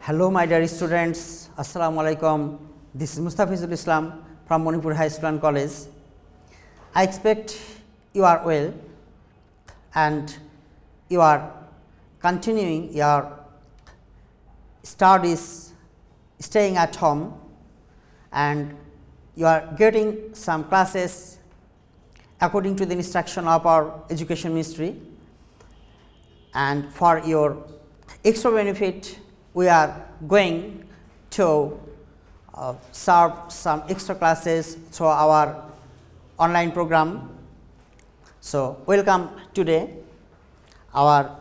Hello my dear students, Assalamu alaikum. This is Mustafizul Islam from Monipur High School and College. I expect you are well and you are continuing your studies, staying at home, and you are getting some classes according to the instruction of our Education Ministry, and for your extra benefit we are going to serve some extra classes through our online program. So, welcome today our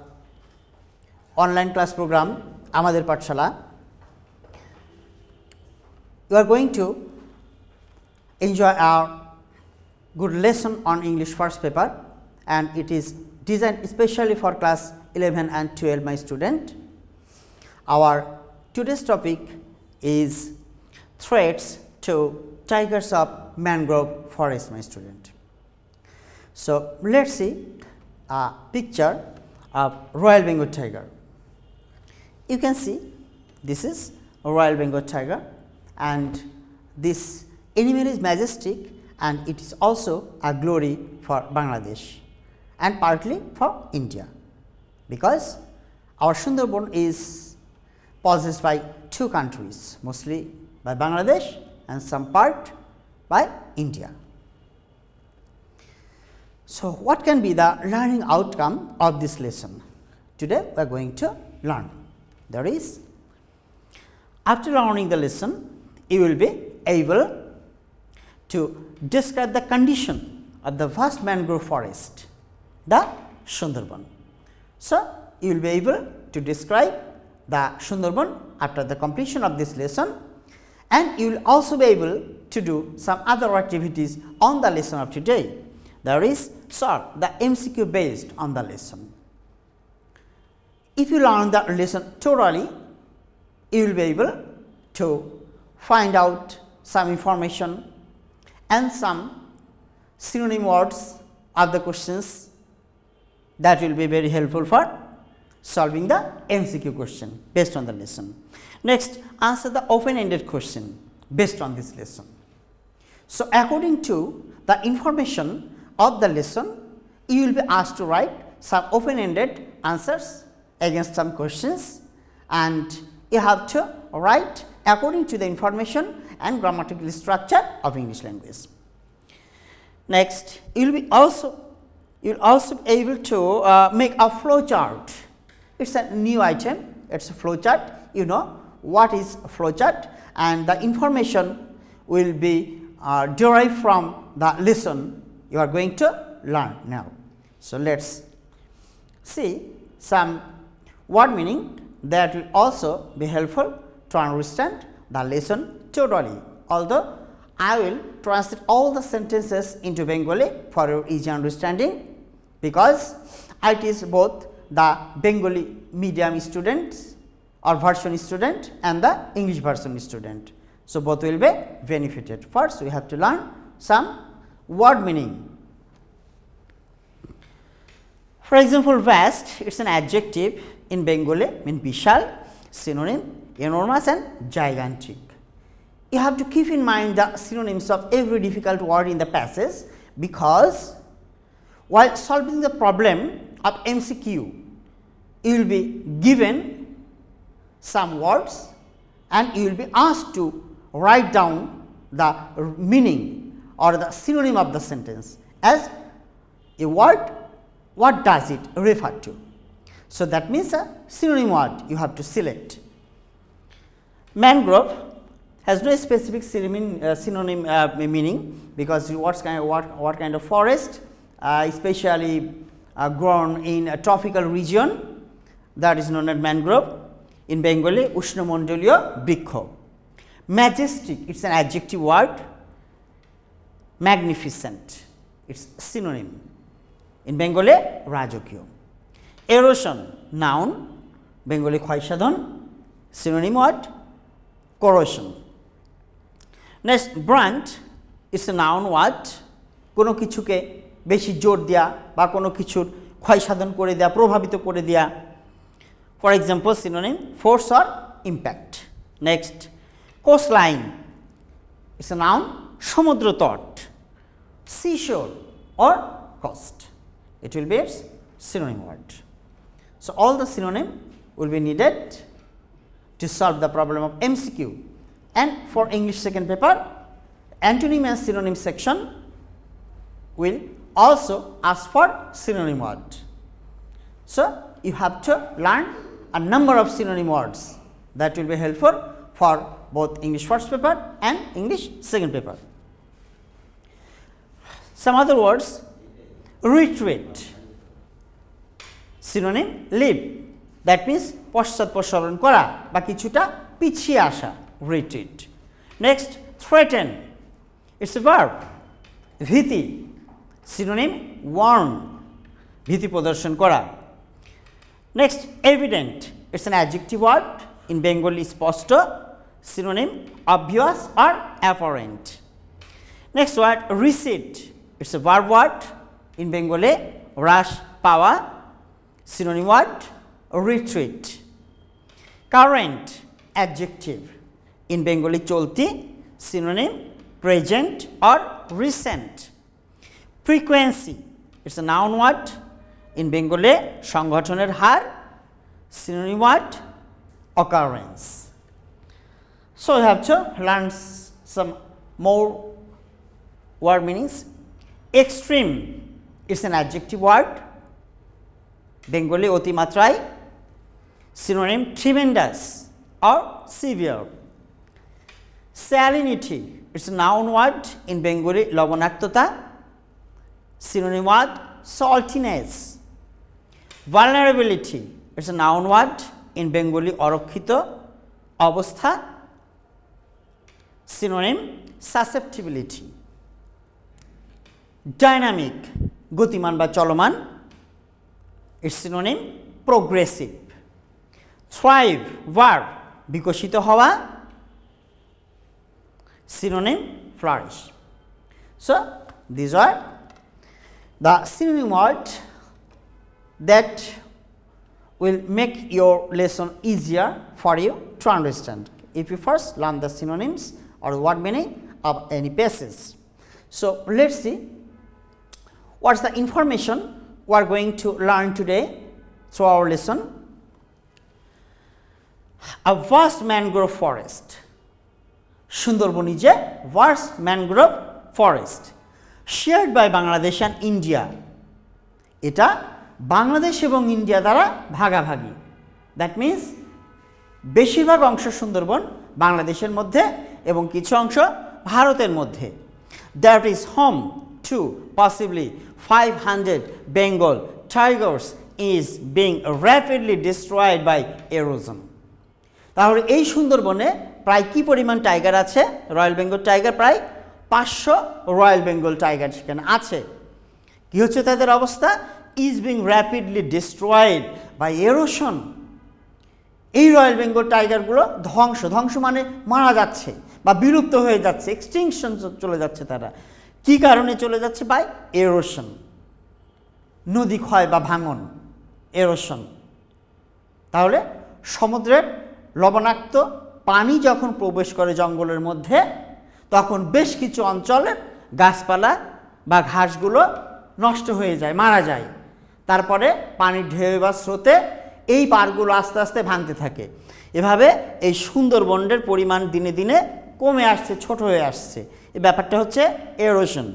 online class program Amader Pathshala. You are going to enjoy our good lesson on English first paper, and it is designed especially for class 11 and 12 my student. Our today's topic is threats to tigers of mangrove forest my student. So, let us see a picture of Royal Bengal tiger. You can see this is a Royal Bengal tiger, and this animal is majestic and it is also a glory for Bangladesh and partly for India, because our Sundarban is possessed by two countries, mostly by Bangladesh and some part by India. So, what can be the learning outcome of this lesson? Today we are going to learn. There is, after learning the lesson, you will be able to describe the condition of the vast mangrove forest, the Sundarban. So, you will be able to describe the Sundarban after the completion of this lesson, and you will also be able to do some other activities on the lesson of today. There is the MCQ based on the lesson. If you learn the lesson thoroughly, you will be able to find out some information and some synonym words of the questions that will be very helpful for solving the MCQ question based on the lesson. Next, answer the open-ended question based on this lesson. So, according to the information of the lesson, you will be asked to write some open-ended answers against some questions, and you have to write according to the information and grammatical structure of English language. Next, you will also be able to make a flow chart. It is a new item, it is a flow chart. You know what is a flow chart, and the information will be derived from the lesson you are going to learn now. So, let us see some word meaning that will also be helpful to understand the lesson thoroughly, although I will translate all the sentences into Bengali for your easy understanding, because I teach both the Bengali medium students or version student and the English version student. So, both will be benefited. First, we have to learn some word meaning. For example, vast, it is an adjective in Bengali, mean bishal, synonym, enormous and gigantic. You have to keep in mind the synonyms of every difficult word in the passage, because while solving the problem of MCQ, you will be given some words and you will be asked to write down the meaning or the synonym of the sentence as a word, what does it refer to. So, that means a synonym word you have to select. Mangrove has no specific synonym meaning, because what kind of forest, especially grown in a tropical region, that is known as mangrove. In Bengali, Ushnomondoliyo Brikho. Majestic, it is an adjective word. Magnificent, it is synonym. In Bengali, Rajokiyo. Erosion, noun. Bengali Khoysadhan, synonym word. Corrosion. Next, brunt is a noun word. Kono kichuke beshi jor dia ba kono kichur ক্ষয়সাধন করে দেয়া, প্রভাবিত করে দেয়া। For example, synonym force or impact. Next, coastline. It's a noun, সমুদ্র তট, seashore or coast. It will be its synonym word. So, all the synonym will be needed to solve the problem of MCQ, and for English second paper, antonym and synonym section will also ask for synonym word. So, you have to learn a number of synonym words that will be helpful for both English first paper and English second paper. Some other words: retreat, synonym leave, that means পশ্চাৎপসরণ করা বা কিছুটা পিছিয়ে আসা, retreat. Next, threaten, it's a verb. ভীতি, synonym warn, ভীতি প্রদর্শন করা. Next, evident, it's an adjective word, in Bengali স্পষ্ট, synonym obvious or apparent. Next word, recede, it's a verb word, in Bengali হ্রাস পাওয়া, synonym word retreat. Current, adjective, in Bengali চলতি, synonym present or recent. Frequency, it's a noun word, in Bengali সংঘটনের her, synonym word occurrence. So, you have to learn some more word meanings. Extreme, it's an adjective word, Bengali অতিমাত্রায়, synonym tremendous or severe. Salinity, it's a noun word, in Bengali লবণাক্ততা, synonym word saltiness. Vulnerability, it's a noun word, in Bengali অরক্ষিত অবস্থা, synonym susceptibility. Dynamic, Gatimaan বা চলমান, its synonym progressive. Thrive, verb, বিকশিত হওয়া, synonym flourish. So, these are the synonym words that will make your lesson easier for you to understand if you first learn the synonyms or word meaning of any passage. So, let us see what is the information we are going to learn today through our lesson. A vast mangrove forest. Sundarbans is a vast mangrove forest shared by Bangladesh and India. এটা বাংলাদেশ এবং India দ্বারা ভাগাভাগি, that means বেশিরভাগ অংশ সুন্দরবন বাংলাদেশের মধ্যে এবং কিছু অংশ ভারতের মধ্যে। That is home to possibly 500 Bengal tigers is being rapidly destroyed by erosion. তাহলে এই সুন্দরবনে প্রায় কি পরিমাণ টাইগার আছে? রয়্যাল বেঙ্গল টাইগার প্রায় 500 রয়্যাল বেঙ্গল টাইগার সেখানে আছে। কি হচ্ছে তাদের অবস্থা? is being rapidly destroyed by erosion. এই রয়্যাল বেঙ্গল টাইগারগুলো ধ্বংস মানে মারা যাচ্ছে বা বিলুপ্ত হয়ে যাচ্ছে, এক্সটিংশন চলে যাচ্ছে। তারা কি কারণে চলে যাচ্ছে? বাই এরোশন, নদী ক্ষয় বা ভাঙন, এরোশন। তাহলে সমুদ্রের লবণাক্ত পানি যখন প্রবেশ করে জঙ্গলের মধ্যে, তখন বেশ কিছু অঞ্চলের গাছপালা বা ঘাসগুলো নষ্ট হয়ে যায়, মারা যায়। তারপরে পানির ঢেউ বা স্রোতে এই পাড়গুলো আস্তে আস্তে ভাঙতে থাকে। এভাবে এই সুন্দরবনের পরিমাণ দিনে দিনে কমে আসছে, ছোট হয়ে আসছে। এই ব্যাপারটা হচ্ছে এরোশন।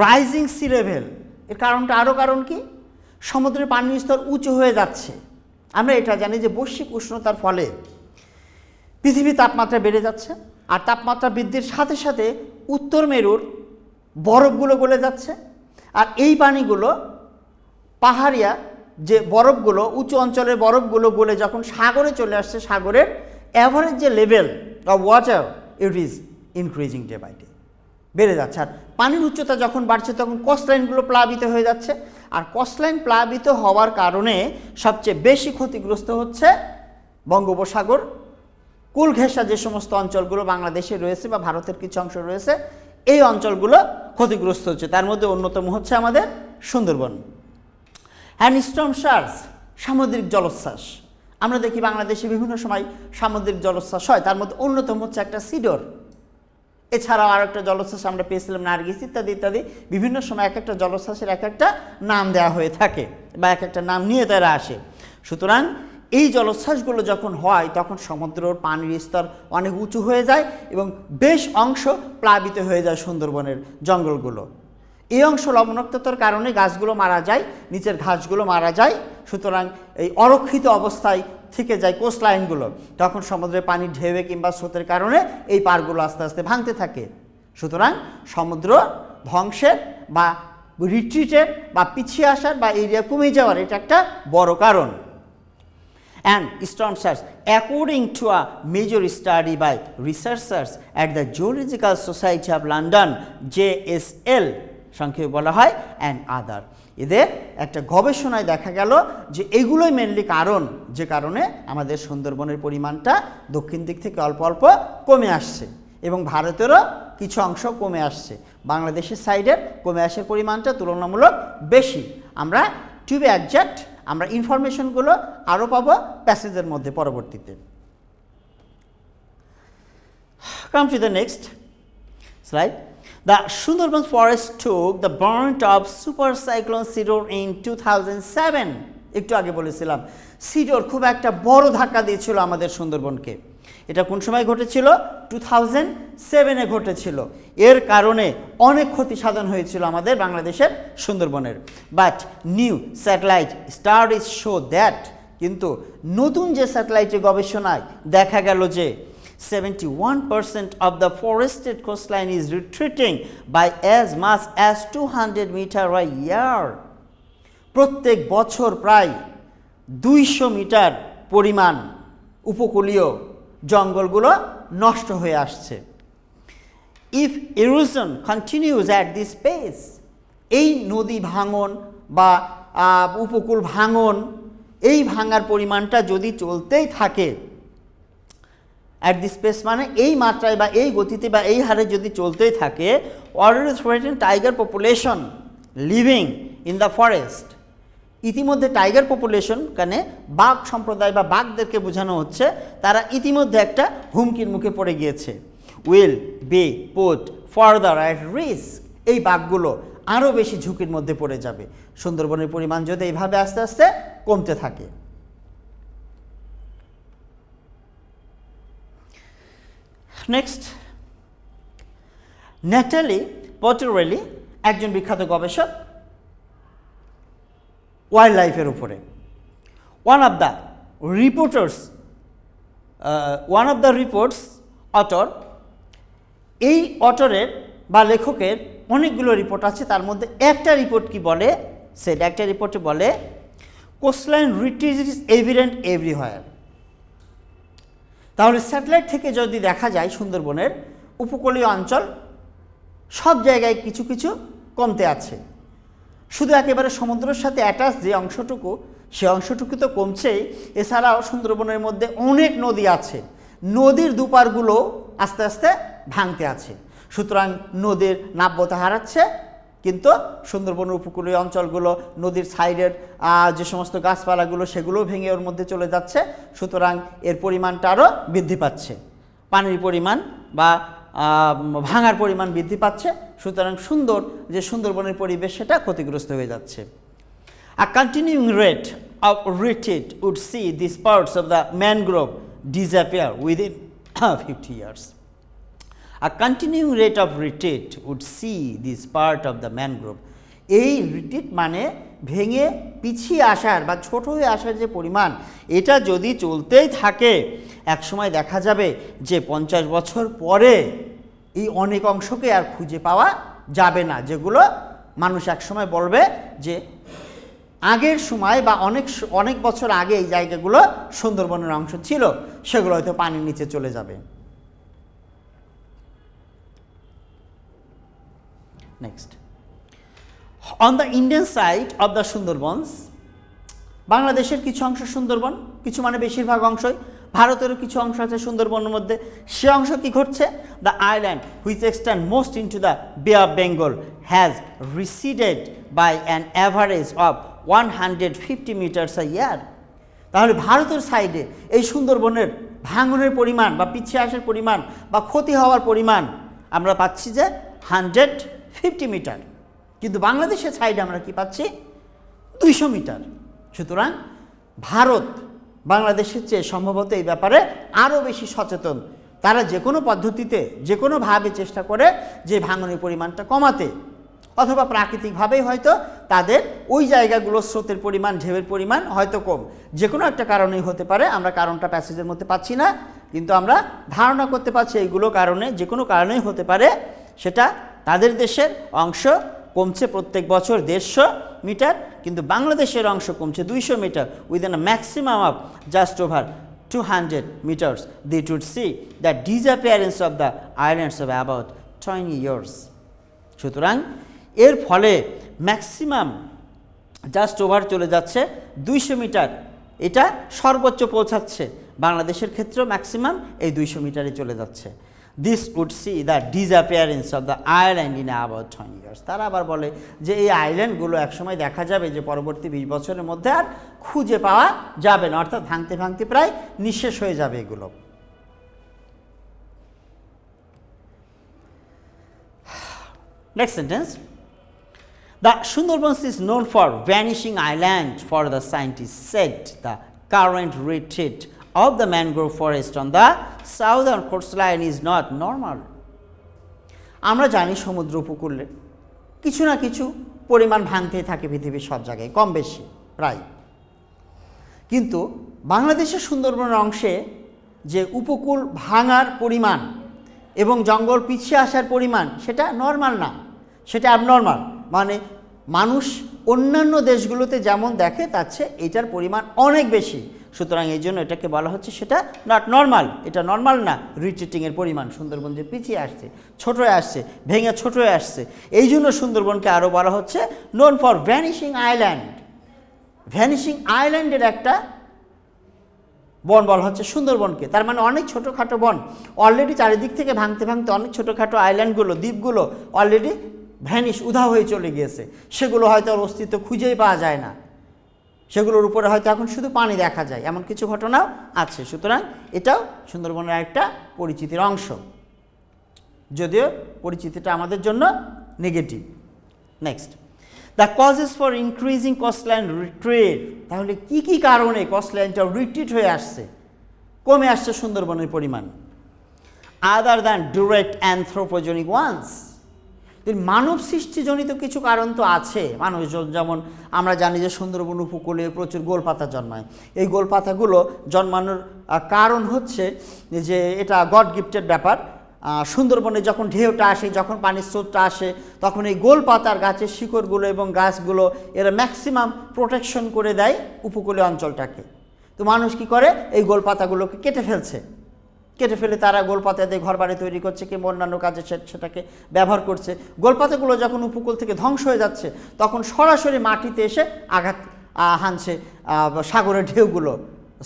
রাইজিং সি লেভেল, এর কারণটা আরও কারণ কি? সমুদ্রের পানির স্তর উঁচু হয়ে যাচ্ছে। আমরা এটা জানি যে বৈশ্বিক উষ্ণতার ফলে পৃথিবীর তাপমাত্রা বেড়ে যাচ্ছে, আর তাপমাত্রা বৃদ্ধির সাথে সাথে উত্তর মেরুর বরফগুলো গলে যাচ্ছে। আর এই পানিগুলো পাহাড়িয়া যে বরফগুলো, উঁচু অঞ্চলের বরফগুলো গলে যখন সাগরে চলে আসছে, সাগরের অ্যাভারেজ যে level of water it is increasing day by day, বেড়ে যাচ্ছে। আর পানির উচ্চতা যখন বাড়ছে তখন কোস্টলাইনগুলো প্লাবিত হয়ে যাচ্ছে। আর কোস্টলাইন প্লাবিত হওয়ার কারণে সবচেয়ে বেশি ক্ষতিগ্রস্ত হচ্ছে বঙ্গোপসাগর কুল ঘেঁষা যে সমস্ত অঞ্চলগুলো বাংলাদেশে রয়েছে বা ভারতের কিছু অংশ রয়েছে, এই অঞ্চলগুলো ক্ষতিগ্রস্ত হচ্ছে। তার মধ্যে অন্যতম হচ্ছে আমাদের সুন্দরবন। হ্যান্ড স্টর্ম শার্স, সামুদ্রিক জলোচ্ছ্বাস। আমরা দেখি বাংলাদেশে বিভিন্ন সময় সামুদ্রিক জলোচ্ছ্বাস হয়, তার মধ্যে অন্যতম হচ্ছে একটা সিডর, এছাড়াও আর একটা জলোচ্ছ্বাস আমরা পেয়েছিলাম নার্গিস ইত্যাদি ইত্যাদি। বিভিন্ন সময় এক একটা জলোচ্ছ্বাসের এক একটা নাম দেওয়া হয়ে থাকে বা এক একটা নাম নিয়ে তারা আসে। সুতরাং এই জলোচ্ছ্বাসগুলো যখন হয় তখন সমুদ্রের পানির স্তর অনেক উঁচু হয়ে যায় এবং বেশ অংশ প্লাবিত হয়ে যায় সুন্দরবনের জঙ্গলগুলো। এই অংশ লবণাক্ততার কারণে গাছগুলো মারা যায়, নিচের ঘাসগুলো মারা যায়। সুতরাং এই অরক্ষিত অবস্থায় থেকে যায় কোস্টলাইনগুলো, তখন সমুদ্রের পানি ঢেউয়ে কিংবা স্রোতের কারণে এই পাড়গুলো আস্তে আস্তে ভাঙতে থাকে। সুতরাং সমুদ্র ধ্বংসের বা রিট্রিটের বা পিছিয়ে আসার বা এরিয়া কমে যাওয়ার এটা একটা বড় কারণ। And storm surge, according to a major study by researchers at the Zoological Society of London, JSL সংক্ষেপে বলা হয়, and other, এদের একটা গবেষণায় দেখা গেল যে এগুলোই মেনলি কারণ, যে কারণে আমাদের সুন্দরবনের পরিমাণটা দক্ষিণ দিক থেকে অল্প অল্প কমে আসছে এবং ভারতেরও কিছু অংশ কমে আসছে। বাংলাদেশের সাইডের কমে আসার পরিমাণটা তুলনামূলক বেশি। আমরা টু বি এক্সাক্ট আমরা ইনফরমেশনগুলো আরও পাবো প্যাসেজের মধ্যে পরবর্তীতে। Come to the next slide. The Sundarbans forest took the brunt of super cyclone Sidor in 2007. একটু আগে বলেছিলাম সিডর খুব একটা বড় ধাক্কা দিয়েছিল আমাদের সুন্দরবনকে। এটা কোন সময় ঘটেছিল? 2007-এ ঘটেছিল। এর কারণে অনেক ক্ষতি সাধন হয়েছিল আমাদের বাংলাদেশের সুন্দরবনের। But new satellite studies show that, কিন্তু নতুন যে স্যাটেলাইটের গবেষণায় দেখা গেল যে 71% of the forested coastline is retreating by as much as 200 meters a year. প্রত্যেক বছর প্রায় 200 মিটার পরিমাণ উপকূলীয় জঙ্গলগুলো নষ্ট হয়ে আসছে। If erosion continues at this pace, এই নদী ভাঙন বা উপকূল ভাঙন, এই ভাঙার পরিমাণটা যদি চলতেই থাকে, at this pace মানে এই মাত্রায় বা এই গতিতে বা এই হারে যদি চলতেই থাকে, already threatened tiger population living in the forest, ইতিমধ্যে টাইগার পপুলেশন, কানে বাঘ সম্প্রদায় বা বাঘদেরকে বোঝানো হচ্ছে, তারা ইতিমধ্যে একটা হুমকির মুখে পড়ে গিয়েছে। Will be put further at risk, এই বাঘগুলো আরও বেশি ঝুঁকির মধ্যে পড়ে যাবে সুন্দরবনের পরিমাণ যদি এইভাবে আস্তে আস্তে কমতে থাকে। নেক্সট, ন্যাটালি পেটরেলি একজন বিখ্যাত গবেষক ওয়াইল্ড লাইফের উপরে। ওয়ান অফ দ্য রিপোর্টস অটর, এই অটরের বা লেখকের অনেকগুলো রিপোর্ট আছে, তার মধ্যে একটা রিপোর্ট কি বলে, সেটা একটা রিপোর্টে বলে coastline retreat is evident everywhere. তাহলে স্যাটেলাইট থেকে যদি দেখা যায় সুন্দরবনের উপকূলীয় অঞ্চল সব জায়গায় কিছু কিছু কমতে আছে। শুধু একেবারে সমুদ্রের সাথে অ্যাটাচ যে অংশটুকু, সে অংশটুকু তো কমছেই, এছাড়াও সুন্দরবনের মধ্যে অনেক নদী আছে, নদীর দুপারগুলো আস্তে আস্তে ভাঙতে আছে। সুতরাং নদীর নাব্যতা হারাচ্ছে, কিন্তু সুন্দরবনের উপকূলীয় অঞ্চলগুলো নদীর সাইডের যে সমস্ত গাছপালাগুলো সেগুলোও ভেঙে ওর মধ্যে চলে যাচ্ছে। সুতরাং এর পরিমাণটা আরও বৃদ্ধি পাচ্ছে, পানির পরিমাণ বা ভাঙার পরিমাণ বৃদ্ধি পাচ্ছে। সুতরাং সুন্দর যে সুন্দরবনের পরিবেশ সেটা ক্ষতিগ্রস্ত হয়ে যাচ্ছে। A continuing rate of retreat would see these parts of the mangrove disappear within 50 years. A continuing rate of retreat would see this part of the mangrove. এই রিট্রিট মানে ভেঙে পিছিয়ে আসার বা ছোট হয়ে আসার যে পরিমাণ, এটা যদি চলতেই থাকে একসময় দেখা যাবে যে 50 বছর পরে এই অনেক অংশকে আর খুঁজে পাওয়া যাবে না, যেগুলো মানুষ একসময় বলবে যে আগের সময় বা অনেক বছর আগে এই জায়গাগুলো সুন্দরবনের অংশ ছিল, সেগুলো হয়তো পানির নিচে চলে যাবে। Next, on the Indian side of the Sundarbans, বাংলাদেশের কিছু অংশ সুন্দরবন, কিছু মানে বেশিরভাগ অংশই, ভারতেরও কিছু অংশ আছে সুন্দরবনের মধ্যে। সে অংশ কি ঘটছে? The island which extend most into the bay of Bengal has receded by an average of 150 meters a year. তাহলে ভারতের সাইডে এই সুন্দরবনের ভাঙনের পরিমাণ বা পিছিয়ে আসার পরিমাণ বা ক্ষতি হওয়ার পরিমাণ আমরা পাচ্ছি যে 150 মিটার, কিন্তু বাংলাদেশের সাইডে আমরা কি পাচ্ছি 200 মিটার। সুতরাং ভারত বাংলাদেশের চেয়ে সম্ভবত এই ব্যাপারে আরও বেশি সচেতন। তারা যে কোনো পদ্ধতিতে যে কোনোভাবে চেষ্টা করে যে ভাঙনের পরিমাণটা কমাতে, অথবা প্রাকৃতিকভাবেই হয়তো তাদের ওই জায়গাগুলো স্রোতের পরিমাণ, ঢেউয়ের পরিমাণ হয়তো কম, যে কোনো একটা কারণেই হতে পারে। আমরা কারণটা প্যাসেজের মধ্যে পাচ্ছি না, কিন্তু আমরা ধারণা করতে পারছি এইগুলো কারণে, যে কোনো কারণেই হতে পারে। সেটা তাদের দেশের অংশ কমছে প্রত্যেক বছর 150 মিটার, কিন্তু বাংলাদেশের অংশ কমছে 200 মিটার, within a maximum of just over 200 meters. They would see the disappearance of the islands of about 20 years. সুতরাং এর ফলে ম্যাক্সিমাম জাস্ট ওভার চলে যাচ্ছে 200 মিটার, এটা সর্বোচ্চ পৌঁছাচ্ছে। বাংলাদেশের ক্ষেত্রেও ম্যাক্সিমাম এই 200 মিটারে চলে যাচ্ছে। This would see the disappearance of the island in about 20 years. তারা আবার বলে যে এই আইল্যান্ডগুলো একসময় দেখা যাবে যে পরবর্তী 20 বছরের মধ্যে আর খুঁজে পাওয়া যাবে না, অর্থাৎ ভাঙতে ভাঙতে প্রায় নিঃশেষ হয়ে যাবে এগুলো। Next sentence. The Sundarbans is known for vanishing island, for the scientists said the current retreat of the mangrove forest on the southern coastline is not normal. আমরা জানি সমুদ্র উপকূলে কিছু না কিছু পরিমাণ ভাঙতেই থাকে পৃথিবীর সব জায়গায়, কম বেশি প্রায়। কিন্তু বাংলাদেশের সুন্দরবনের অংশে যে উপকূল ভাঙার পরিমাণ এবং জঙ্গল পিছিয়ে আসার পরিমাণ সেটা নর্মাল না, সেটা অ্যাবনর্মাল। মানে মানুষ অন্যান্য দেশগুলোতে যেমন দেখে তার চেয়ে এটার পরিমাণ অনেক বেশি। সুতরাং এই জন্য এটাকে বলা হচ্ছে সেটা নট নর্মাল, এটা নর্মাল না। রিট্রিটিংয়ের পরিমাণ, সুন্দরবন যে পিছিয়ে আসছে, ছোট হয়ে আসছে, ভেঙে ছোট হয়ে আসছে, এই জন্য সুন্দরবনকে আরও বলা হচ্ছে known for vanishing island. Vanishing আইল্যান্ডের একটা বন বলা হচ্ছে সুন্দরবনকে। তার মানে অনেক ছোটোখাটো বন অলরেডি চারিদিক থেকে ভাঙতে ভাঙতে অনেক ছোটোখাটো আইল্যান্ডগুলো, দ্বীপগুলো অলরেডি ভ্যানিশ, উধাও হয়ে চলে গিয়েছে। সেগুলো হয়তো ওর অস্তিত্ব খুঁজেই পাওয়া যায় না, সেগুলোর উপরে হয়তো এখন শুধু পানি দেখা যায়, এমন কিছু ঘটনাও আছে। সুতরাং এটাও সুন্দরবনের একটা পরিচিতির অংশ, যদিও পরিচিতিটা আমাদের জন্য negative. Next, the causes for increasing coastline retreat. তাহলে কি কি কারণে কোস্টলাইনটা রিট্রিট হয়ে আসছে, কমে আসছে সুন্দরবনের পরিমাণ? Other than direct anthropogenic ones. মানব সৃষ্টিজনিত কিছু কারণ তো আছে। মানুষজন, যেমন আমরা জানি যে সুন্দরবন উপকূলে প্রচুর গোলপাতা জন্মায়। এই গোলপাতাগুলো জন্মানোর কারণ হচ্ছে যে এটা গড গিফটেড ব্যাপার। সুন্দরবনে যখন ঢেউটা আসে, যখন পানির স্রোতটা আসে, তখন এই গোলপাতার গাছের শিকড়গুলো এবং গাছগুলো এরা ম্যাক্সিমাম প্রোটেকশন করে দেয় উপকূলীয় অঞ্চলটাকে। তো মানুষ কি করে, এই গোলপাতাগুলোকে কেটে ফেলছে, কেটে ফেলে তারা গোলপাতা দিয়ে ঘরবাড়ি তৈরি করছে কিংবা অন্যান্য কাজে সেটাকে ব্যবহার করছে। গোলপাতাগুলো যখন উপকূল থেকে ধ্বংস হয়ে যাচ্ছে, তখন সরাসরি মাটিতে এসে আঘাত হানছে সাগরের ঢেউগুলো,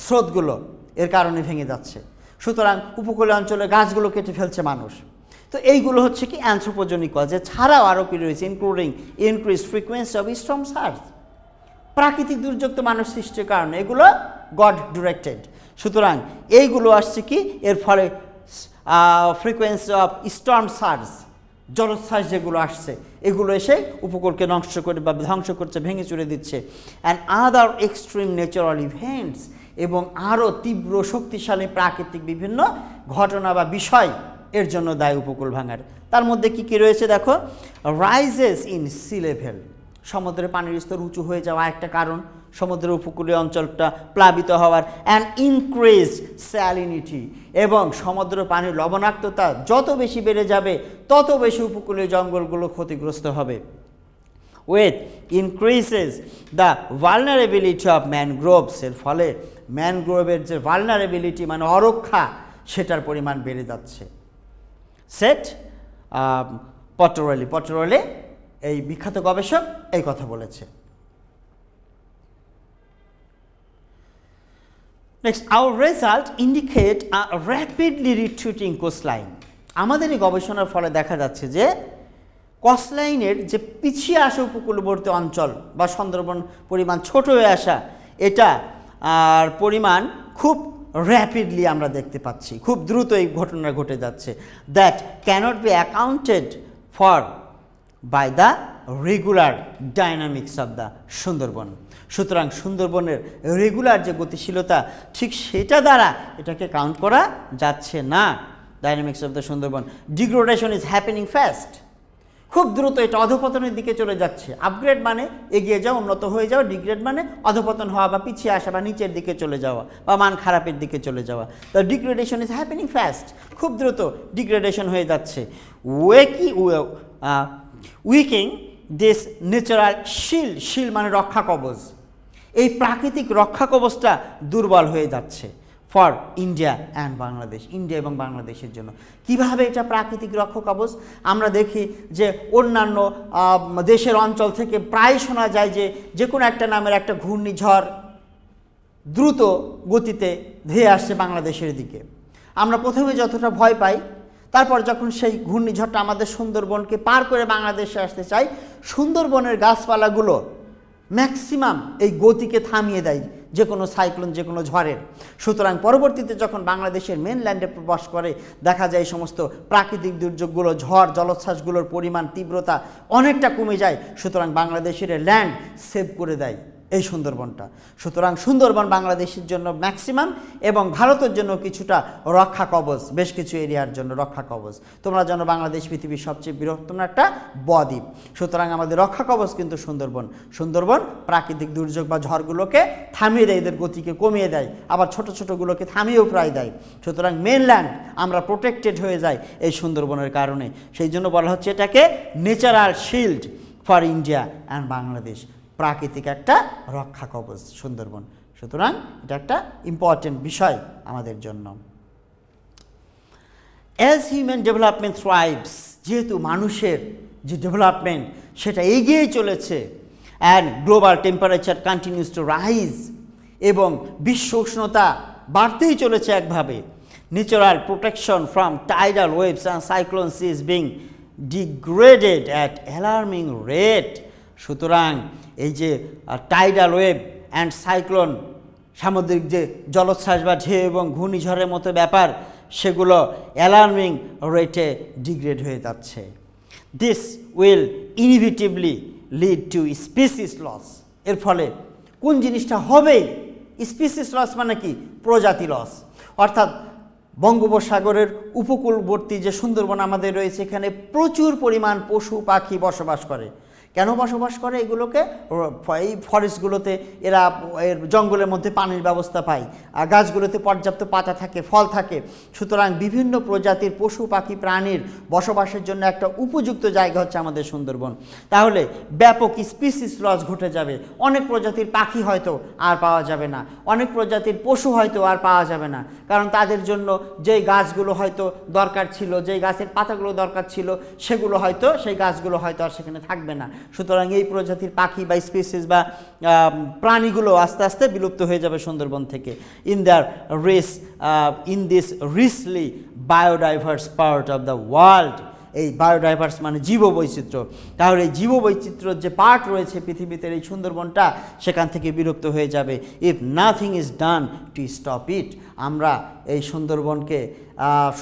স্রোতগুলো, এর কারণে ভেঙে যাচ্ছে। সুতরাং উপকূলীয় অঞ্চলে গাছগুলো কেটে ফেলছে মানুষ। তো এইগুলো হচ্ছে কি অ্যানথ্রোপোজেনিক কজ। এছাড়াও আরও কি রয়েছে, including increase frequency of storm surge. প্রাকৃতিক দুর্যোগ তো মানুষ সৃষ্টির কারণে, এগুলো গড ডিরেক্টেড। সুতরাং এইগুলো আসছে কি, এর ফলে ফ্রিকোয়েন্সি অফ স্টর্ম সার্জ, জলোচ্ছ্বাস যেগুলো আসছে, এগুলো এসে উপকূলকে নষ্ট করে বা ধ্বংস করছে, ভেঙে চুরে দিচ্ছে। And other extreme natural events, এবং আরও তীব্র শক্তিশালী প্রাকৃতিক বিভিন্ন ঘটনা বা বিষয় এর জন্য দায়ী উপকূল ভাঙার। তার মধ্যে কি কি রয়েছে দেখো, রাইজেস ইন সি লেভেল, সমুদ্রের পানির স্তর উঁচু হয়ে যাওয়া একটা কারণ, সমুদ্রের উপকূলীয় অঞ্চলটা প্লাবিত হওয়ার। অ্যান্ড ইনক্রিজড স্যালিনিটি, এবং সমুদ্র পানির লবণাক্ততা যত বেশি বেড়ে যাবে তত বেশি উপকূলীয় জঙ্গলগুলো ক্ষতিগ্রস্ত হবে। With increases the vulnerability of mangroves, এর ফলে ম্যানগ্রোভের যে ভালনারেবিলিটি মানে অরক্ষা, সেটার পরিমাণ বেড়ে যাচ্ছে। সেট পেট্টোরেলি এই বিখ্যাত গবেষক এই কথা বলেছে। Next, our result indicate a rapidly retreating coastline. আমাদের এই গবেষণার ফলে দেখা যাচ্ছে যে কোস্টলাইনের যে পিছিয়ে আসা উপকূলবর্তী অঞ্চল বা সুন্দরবন পরিমাণ ছোট হয়ে আসা, এটা আর পরিমাণ খুব র্যাপিডলি আমরা দেখতে পাচ্ছি, খুব দ্রুত এই ঘটনা ঘটে যাচ্ছে, that cannot be accounted for by the regular dynamics of the Sundarbans. সুতরাং সুন্দরবনের রেগুলার যে গতিশীলতা ঠিক সেটা দ্বারা এটাকে কাউন্ট করা যাচ্ছে না। Dynamics of the Sundarban, degradation is happening fast, খুব দ্রুত এটা অধপতনের দিকে চলে যাচ্ছে। আপগ্রেড মানে এগিয়ে যাওয়া, উন্নত হয়ে যাওয়া, ডিগ্রেড মানে অধপতন হওয়া বা পিছিয়ে আসা বা নিচের দিকে চলে যাওয়া বা মান খারাপের দিকে চলে যাওয়া। The degradation is happening fast, খুব দ্রুত ডিগ্রেডেশন হয়ে যাচ্ছে। উইকিং দিস ন্যাচারাল শিল্ড, শিল্ড মানে রক্ষা কবচ, এই প্রাকৃতিক রক্ষা কবচটা দুর্বল হয়ে যাচ্ছে for India and Bangladesh, India এবং বাংলাদেশের জন্য। কিভাবে এটা প্রাকৃতিক রক্ষা কবচ? আমরা দেখি যে অন্যান্য দেশের অঞ্চল থেকে প্রায় শোনা যায় যে কোনো একটা নামের একটা ঘূর্ণিঝড় দ্রুত গতিতে ধেয়ে আসছে বাংলাদেশের দিকে। আমরা প্রথমে যতটা ভয় পাই, তারপর যখন সেই ঘূর্ণিঝড়টা আমাদের সুন্দরবনকে পার করে বাংলাদেশে আসতে চাই, সুন্দরবনের গাছপালাগুলো ম্যাক্সিমাম এই গতিকে থামিয়ে দেয় যে কোনো সাইক্লোন, যে কোনো ঝড়ের। সুতরাং পরবর্তীতে যখন বাংলাদেশের মেনল্যান্ডে প্রবেশ করে, দেখা যায় এই সমস্ত প্রাকৃতিক দুর্যোগগুলো, ঝড় জলোচ্ছ্বাসগুলোর পরিমাণ, তীব্রতা অনেকটা কমে যায়। সুতরাং বাংলাদেশের ল্যান্ড সেভ করে দেয় এই সুন্দরবনটা। সুতরাং সুন্দরবন বাংলাদেশের জন্য ম্যাক্সিমাম এবং ভারতের জন্য কিছুটা রক্ষা কবচ, বেশ কিছু এরিয়ার জন্য রক্ষা কবচ। তোমরা জানো বাংলাদেশ পৃথিবীর সবচেয়ে বৃহত্তম একটা বদ্বীপ, সুতরাং আমাদের রক্ষা কবচ কিন্তু সুন্দরবন। সুন্দরবন প্রাকৃতিক দুর্যোগ বা ঝড়গুলোকে থামিয়ে দেয়, এদের গতিকে কমিয়ে দেয়, আবার ছোট ছোটোগুলোকে থামিয়েও প্রায় দেয়। সুতরাং মেনল্যান্ড আমরা প্রোটেক্টেড হয়ে যাই এই সুন্দরবনের কারণে। সেই জন্য বলা হচ্ছে এটাকে natural shield for India and Bangladesh, প্রাকৃতিক একটা রক্ষা কবচ সুন্দরবন। সুতরাং এটা একটা ইম্পর্টেন্ট বিষয় আমাদের জন্য। অ্যাজ হিউম্যান ডেভেলপমেন্ট থ্রাইভস, যেহেতু মানুষের যে ডেভেলপমেন্ট সেটা এগিয়ে চলেছে, and global temperature continues to rise, এবং বিশ্ব উষ্ণতা বাড়তেই চলেছে একভাবে, natural protection from tidal waves and cyclones is being degraded at alarming rate. সুতরাং এই যে টাইডাল ওয়েভ অ্যান্ড সাইক্লোন, সামুদ্রিক যে জলোচ্ছ্বাস বা ঢেউ এবং ঘূর্ণিঝড়ের মতো ব্যাপার, সেগুলো অ্যালার্মিং রেটে ডিগ্রেড হয়ে যাচ্ছে। This will inevitably lead to species loss. এর ফলে কোন জিনিসটা হবেই, স্পিসিস লস মানে কি? প্রজাতি লস। অর্থাৎ বঙ্গোপসাগরের উপকূলবর্তী যে সুন্দরবন আমাদের রয়েছে, এখানে প্রচুর পরিমাণ পশু পাখি বসবাস করে। কেন বসবাস করে? এগুলোকে এই ফরেস্টগুলোতে এরা এর জঙ্গলের মধ্যে পানির ব্যবস্থা পায়, আর গাছগুলোতে পর্যাপ্ত পাতা থাকে, ফল থাকে। সুতরাং বিভিন্ন প্রজাতির পশু পাখি প্রাণীর বসবাসের জন্য একটা উপযুক্ত জায়গা হচ্ছে আমাদের সুন্দরবন। তাহলে ব্যাপক স্পিসিস লস ঘটে যাবে। অনেক প্রজাতির পাখি হয়তো আর পাওয়া যাবে না, অনেক প্রজাতির পশু হয়তো আর পাওয়া যাবে না, কারণ তাদের জন্য যেই গাছগুলো হয়তো দরকার ছিল, যেই গাছের পাতাগুলো দরকার ছিল, সেগুলো হয়তো, সেই গাছগুলো হয়তো আর সেখানে থাকবে না। সুতরাং এই প্রজাতির পাখি বা স্পিসিস বা প্রাণীগুলো আস্তে আস্তে বিলুপ্ত হয়ে যাবে সুন্দরবন থেকে। In this richly biodiverse part of the world, এই বায়োডাইভার্স মানে জীববৈচিত্র্য। তাহলে এই জীববৈচিত্র্যের যে পার্ট রয়েছে পৃথিবীতে, এই সুন্দরবনটা সেখান থেকে বিলুপ্ত হয়ে যাবে। If nothing is done to stop it, আমরা এই সুন্দরবনকে,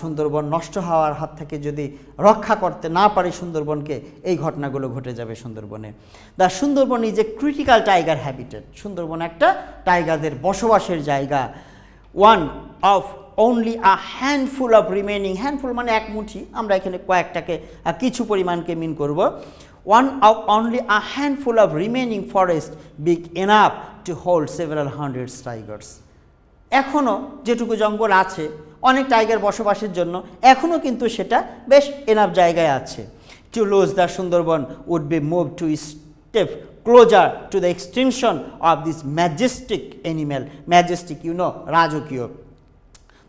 সুন্দরবন নষ্ট হওয়ার হাত থেকে যদি রক্ষা করতে না পারি সুন্দরবনকে, এই ঘটনাগুলো ঘটে যাবে সুন্দরবনে। The Sundarban is a critical tiger habitat. Sundarban একটা টাইগারদের বসবাসের জায়গা। One of only a handful of remaining, handful মানে এক মুঠি, আমরা এখানে কয়েকটাকে কিছু পরিমাণকে মিন করব। One of only a handful of remaining forest big enough to hold several hundred tigers. এখনও যেটুকু জঙ্গল আছে অনেক টাইগার বসবাসের জন্য, এখনও কিন্তু সেটা বেশ এনাফ জায়গায় আছে। To lose the Sundarban would be moved to step closer to the extinction of this majestic animal. Majestic, you know, রাজকীয়।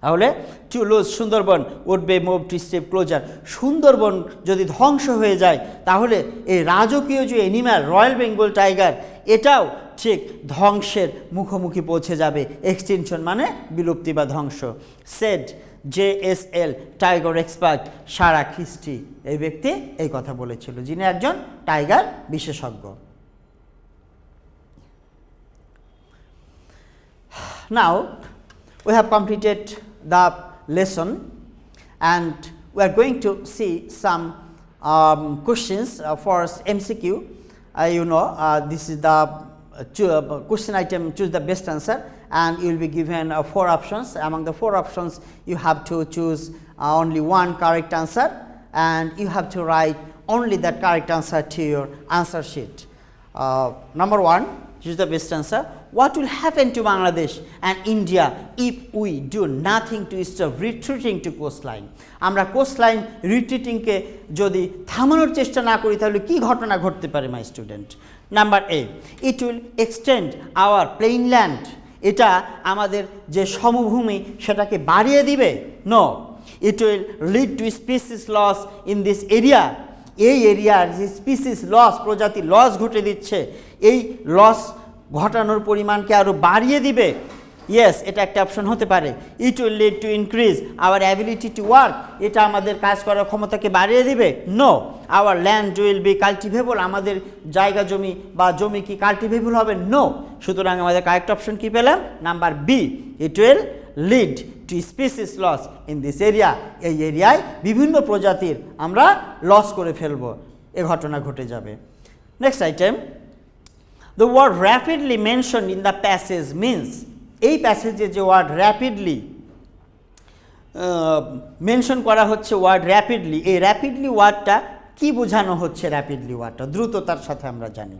তাহলে to lose Sundarbans would be move to step closer. Sundarbans যদি ধ্বংস হয়ে যায়, তাহলে এই রাজকীয় যে অ্যানিম্যাল রয়্যাল বেঙ্গল টাইগার, এটাও ঠিক ধ্বংসের মুখোমুখি পৌঁছে যাবে। এক্সটিনশন মানে বিলুপ্তি বা ধ্বংস। সেড JSL টাইগার এক্সপার্ট সারা খ্রিস্টি, এই ব্যক্তি এই কথা বলেছিল, যিনি একজন টাইগার বিশেষজ্ঞ। Now, we have completed the lesson and we are going to see some questions for MCQ. This is the question item, choose the best answer, and you will be given 4 options. Among the 4 options, you have to choose only one correct answer, and you have to write only that correct answer to your answer sheet. Number 1, choose the best answer. What will happen to Bangladesh and India if we do nothing to stop retreating to coastline? আমরা coastline retreating কে যদি থামানোর চেষ্টা না করি তাহলে কি ঘটনা ঘটতে পারে my student? Number A, it will extend our plain land. এটা আমাদের যে সমভূমি সেটাকে বাড়িয়ে দিবে? No, it will lead to species loss in this area. এই এরিয়ার যে স্পিসিস লস, প্রজাতি লস ঘটে দিচ্ছে, এই লস ঘটানোর পরিমাণকে আরো বাড়িয়ে দিবে? ইয়েস, এটা একটা অপশন হতে পারে। It will lead to increase our ability to work, এটা আমাদের কাজ করার ক্ষমতাকে বাড়িয়ে দিবে? No, our land will be cultivable, আমাদের জায়গা জমি বা জমি কি কাল্টিভেবল হবে? নো। সুতরাং আমাদের কারেক্ট অপশন কি পেলাম? Number B, it will lead to species loss in this area. এই এরিয়ায় বিভিন্ন প্রজাতির আমরা লস করে ফেলবো, এ ঘটনা ঘটে যাবে। Next item, the word rapidly mentioned in the passage means, এই প্যাসেজে যে ওয়ার্ড র্যাপিডলি মেনশন করা হচ্ছে, ওয়ার্ড র্যাপিডলি, এই র্যাপিডলি ওয়ার্ডটা কি বোঝানো হচ্ছে? র্যাপিডলি ওয়ার্ডটা দ্রুততার সাথে আমরা জানি।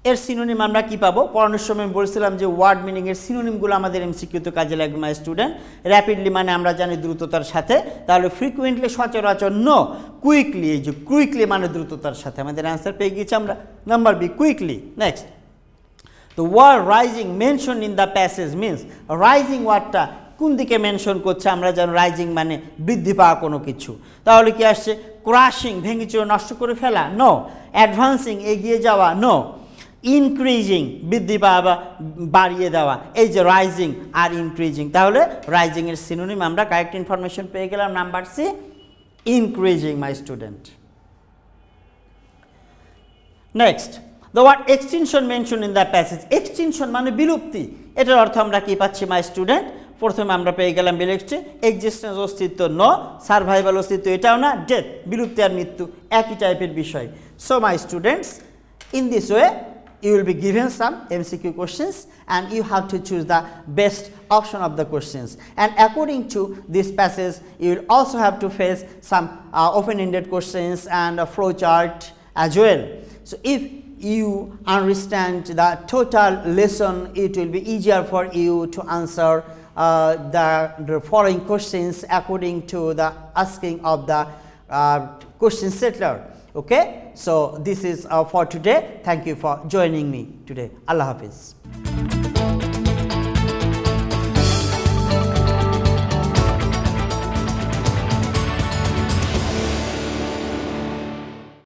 এর সিনোনিম আমরা কি পাবো? পড়ানোর সময় বলছিলাম যে ওয়ার্ড মিনিং এর সিনোনিমগুলো আমাদের এমসিকিউতে কাজে লাগবে মাই স্টুডেন্ট। র্যাপিডলি মানে আমরা জানি দ্রুততার সাথে, তাহলে ফ্রিকুয়েন্টলি সচরাচর নো, কুইকলি, এই যে কুইকলি মানে দ্রুততার সাথে, আমাদের অ্যান্সার পেয়ে গেছি আমরা, number B, quickly. Next, the word rising mention in the passage means, rising ওয়ার্ডটা কোন দিকে মেনশন করছে? আমরা জানি রাইজিং মানে বৃদ্ধি পাওয়া কোনো কিছু, তাহলে কি আসছে? ক্রাশিং, ভেঙে চুরে নষ্ট করে ফেলা? নো। অ্যাডভান্সিং, এগিয়ে যাওয়া? নো। ইনক্রিজিং, বৃদ্ধি পাওয়া বা বাড়িয়ে দেওয়া, এই যে রাইজিং আর ইনক্রিজিং, তাহলে রাইজিং এর সিনোনিম আমরা কারেক্ট ইনফরমেশন পেয়ে গেলাম, number C, increasing my student. Next, the word extinction mention in the passage, extinction মানে বিলুপ্তি, এটার অর্থ আমরা কি পাচ্ছি মাই স্টুডেন্ট? প্রথমে আমরা পেয়ে গেলাম বিলুপ্তি, এক্সিস্টেন্স অস্তিত্ব নো, সার্ভাইভাল অস্তিত্ব এটাও না, ডেথ বিলুপ্তি আর মৃত্যু একই টাইপের বিষয়। So my students, in this way you will be given some MCQ questions and you have to choose the best option of the questions, and according to this passage you will also have to face some open-ended questions and a flow chart as well. So if you understand the total lesson, it will be easier for you to answer the following questions according to the asking of the question settler. Okay, so this is for today. Thank you for joining me today. Allah Hafiz.